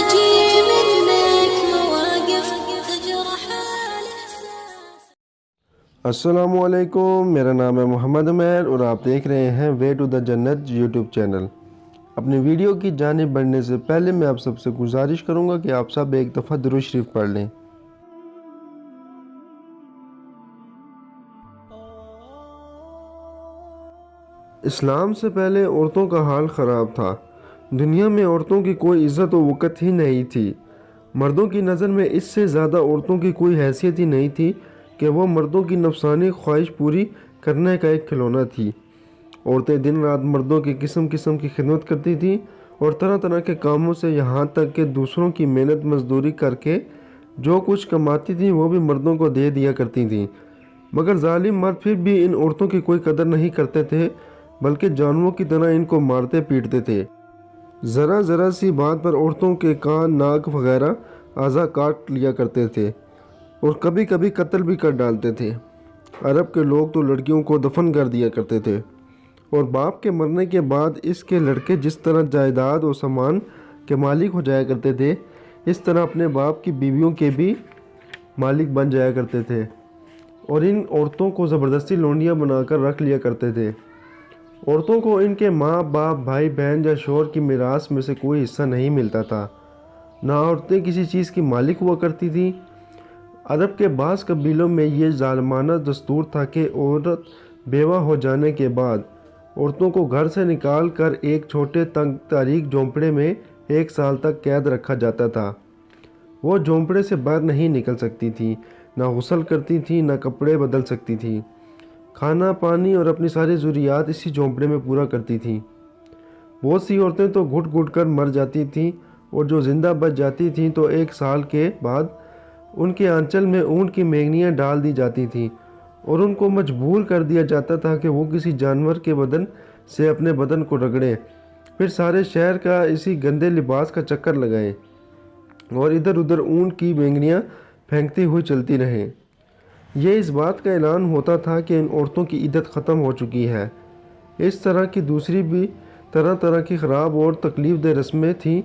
تجي منك مواقف تجرح الإحساس. السلام علیکم، میرا نام ہے محمد عمیر اور آپ دیکھ رہے ہیں وے ٹو دا جنت یوٹیوب چینل۔ اپنی ویڈیو کی جانب بڑھنے سے پہلے میں آپ سب سے گزارش کروں گا کہ آپ سب ایک دفعہ درود شریف پڑھ لیں۔ اسلام سے پہلے عورتوں کا حال خراب تھا۔ دنیا میں عورتوں کی کوئی عزت و وقت ہی نہیں تھی۔ مردوں کی نظر میں اس سے زیادہ عورتوں کی کوئی حیثیت ہی نہیں تھی کہ وہ مردوں کی نفسانی خواہش پوری کرنے کا ایک کھلونا تھی۔ عورتیں دن رات مردوں کی قسم قسم کی خدمت کرتی تھیں اور طرح طرح کے کاموں سے یہاں تک کہ دوسروں کی محنت مزدوری کر کے جو کچھ کماتی تھیں وہ بھی مردوں کو دے دیا کرتی تھیں۔ مگر ظالم مرد پھر بھی ان عورتوں کی کوئی قدر نہیں کرتے تھے، بلکہ جانوروں کی طرح ان کو مارتے پیٹتے تھے۔ ذرا ذرا سی بات پر عورتوں کے کان، ناک وغیرہ اعضاء کاٹ لیا کرتے تھے اور کبھی کبھی قتل بھی کر ڈالتے تھے۔ عرب کے لوگ تو لڑکیوں کو دفن کر دیا کرتے تھے اور باپ کے مرنے کے بعد اس کے لڑکے جس طرح جائیداد و سامان کے مالک ہو جایا کرتے تھے، اس طرح اپنے باپ کی بیویوں کے بھی مالک بن جایا کرتے تھے اور ان عورتوں کو زبردستی لونڈیاں بنا کر رکھ لیا کرتے تھے۔ عورتوں کو ان کے ماں باپ، بھائی بہن یا شوہر کی میراث میں سے کوئی حصہ نہیں ملتا تھا، نہ عورتیں کسی چیز کی مالک ہوا کرتی تھیں۔ عرب کے بعض قبیلوں میں یہ ظالمانہ دستور تھا کہ عورت بیوہ ہو جانے کے بعد عورتوں کو گھر سے نکال کر ایک چھوٹے تنگ تاریک جھونپڑے میں 1 سال تک قید رکھا جاتا تھا۔ وہ جھونپڑے سے باہر نہیں نکل سکتی تھی، نہ غسل کرتی تھی، نہ کپڑے بدل سکتی تھی۔ کھانا پانی اور اپنی ساری ضروریات اسی جھونپڑے میں پورا کرتی تھیں۔ بہت سی عورتیں تو گھٹ گھٹ کر مر جاتی تھیں اور جو زندہ بچ جاتی تھیں تو 1 سال کے بعد ان کے آنچل میں اونٹ کی مینگنیاں ڈال دی جاتی تھیں اور ان کو مجبور کر دیا جاتا تھا کہ وہ کسی جانور کے بدن سے اپنے بدن کو رگڑیں، پھر سارے شہر کا اسی گندے لباس کا چکر لگائیں اور ادھر ادھر اونٹ کی مینگنیاں پھینکتی ہوئی چلتی رہیں۔ یہ اس بات کا اعلان ہوتا تھا کہ ان عورتوں کی عدت ختم ہو چکی ہے۔ اس طرح کی دوسری بھی طرح طرح کی خراب اور تکلیف دہ رسمیں تھیں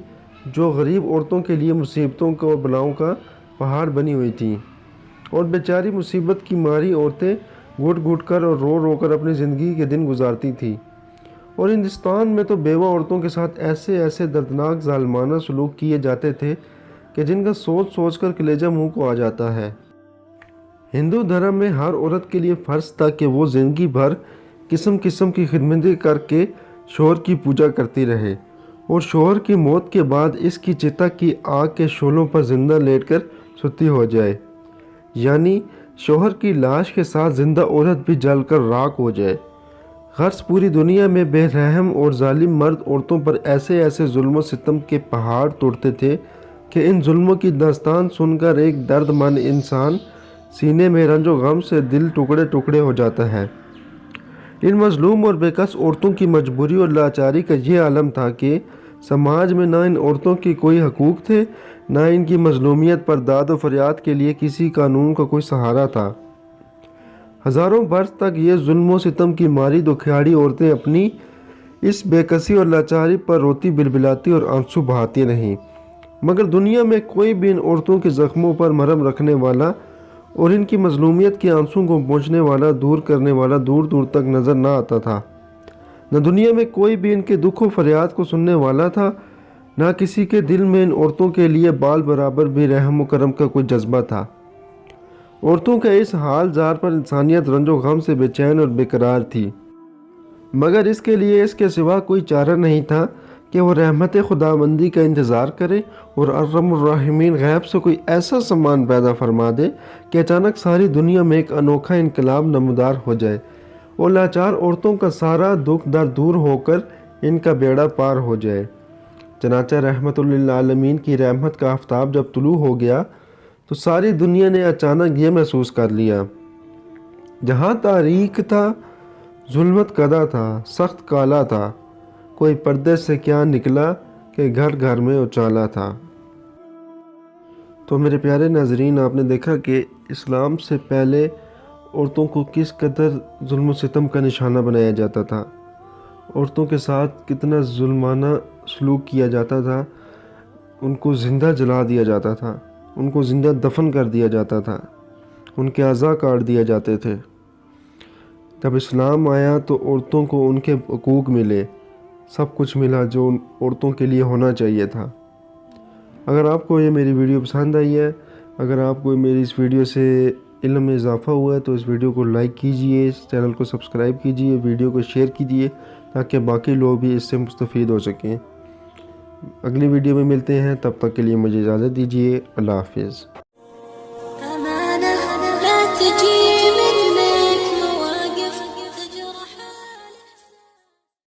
جو غریب عورتوں کے لیے مصیبتوں کا اور بلاؤں کا پہاڑ بنی ہوئی تھیں، اور بیچاری مصیبت کی ماری عورتیں گھٹ گھٹ کر اور رو رو کر اپنی زندگی کے دن گزارتی تھیں۔ اور ہندوستان میں تو بیوہ عورتوں کے ساتھ ایسے دردناک ظالمانہ سلوک کیے جاتے تھے کہ جن کا سوچ سوچ کر کلیجہ منہ کو آ جاتا ہے۔ ہندو دھرم میں ہر عورت کے لیے فرض تھا کہ وہ زندگی بھر قسم قسم کی خدمتیں کر کے شوہر کی پوجا کرتی رہے اور شوہر کی موت کے بعد اس کی چتا کی آگ کے شعلوں پر زندہ لیٹ کر ستی ہو جائے، یعنی شوہر کی لاش کے ساتھ زندہ عورت بھی جل کر راکھ ہو جائے۔ غرض پوری دنیا میں بے رحم اور ظالم مرد عورتوں پر ایسے ظلم و ستم کے پہاڑ توڑتے تھے کہ ان ظلموں کی داستان سن کر ایک درد مند انسان سینے میں رنج و غم سے دل ٹکڑے ٹکڑے ہو جاتا ہے۔ ان مظلوم اور بےکس عورتوں کی مجبوری اور لاچاری کا یہ عالم تھا کہ سماج میں نہ ان عورتوں کی کوئی حقوق تھے، نہ ان کی مظلومیت پر داد و فریاد کے لیے کسی قانون کا کوئی سہارا تھا۔ ہزاروں برس تک یہ ظلم و ستم کی ماری دکھیاڑی عورتیں اپنی اس بے کسی اور لاچاری پر روتی بلبلاتی اور آنسو بہاتی رہیں، مگر دنیا میں کوئی بھی ان عورتوں کے زخموں پر مرہم رکھنے والا اور ان کی مظلومیت کے آنسوں کو پہنچنے والا، دور کرنے والا دور دور تک نظر نہ آتا تھا۔ نہ دنیا میں کوئی بھی ان کے دکھ و فریاد کو سننے والا تھا، نہ کسی کے دل میں ان عورتوں کے لیے بال برابر بھی رحم و کرم کا کوئی جذبہ تھا۔ عورتوں کا اس حال زار پر انسانیت رنج و غم سے بے چین اور بے قرار تھی، مگر اس کے لیے اس کے سوا کوئی چارہ نہیں تھا کہ وہ رحمت خداوندی کا انتظار کرے اور ارحم الراحمین غیب سے کوئی ایسا سامان پیدا فرما دے کہ اچانک ساری دنیا میں ایک انوکھا انقلاب نمودار ہو جائے اور لاچار عورتوں کا سارا دکھ درد دور ہو کر ان کا بیڑا پار ہو جائے۔ چنانچہ رحمت للعالمین کی رحمت کا آفتاب جب طلوع ہو گیا تو ساری دنیا نے اچانک یہ محسوس کر لیا، جہاں تاریک تھا، ظلمت کدا تھا، سخت کالا تھا، کوئی پردے سے کیا نکلا کہ گھر گھر میں اجالا تھا۔ تو میرے پیارے ناظرین، آپ نے دیکھا کہ اسلام سے پہلے عورتوں کو کس قدر ظلم و ستم کا نشانہ بنایا جاتا تھا، عورتوں کے ساتھ کتنا ظلمانہ سلوک کیا جاتا تھا۔ ان کو زندہ جلا دیا جاتا تھا، ان کو زندہ دفن کر دیا جاتا تھا، ان کے اعضاء کاٹ دیے جاتے تھے۔ جب اسلام آیا تو عورتوں کو ان کے حقوق ملے، سب کچھ ملا جو ان عورتوں کے لیے ہونا چاہیے تھا۔ اگر آپ کو یہ میری ویڈیو پسند آئی ہے، اگر آپ کو میری اس ویڈیو سے علم میں اضافہ ہوا ہے تو اس ویڈیو کو لائک کیجئے، اس چینل کو سبسکرائب کیجئے، ویڈیو کو شیئر کیجئے تاکہ باقی لوگ بھی اس سے مستفید ہو سکیں۔ اگلی ویڈیو میں ملتے ہیں، تب تک کے لیے مجھے اجازت دیجیے۔ اللہ حافظ۔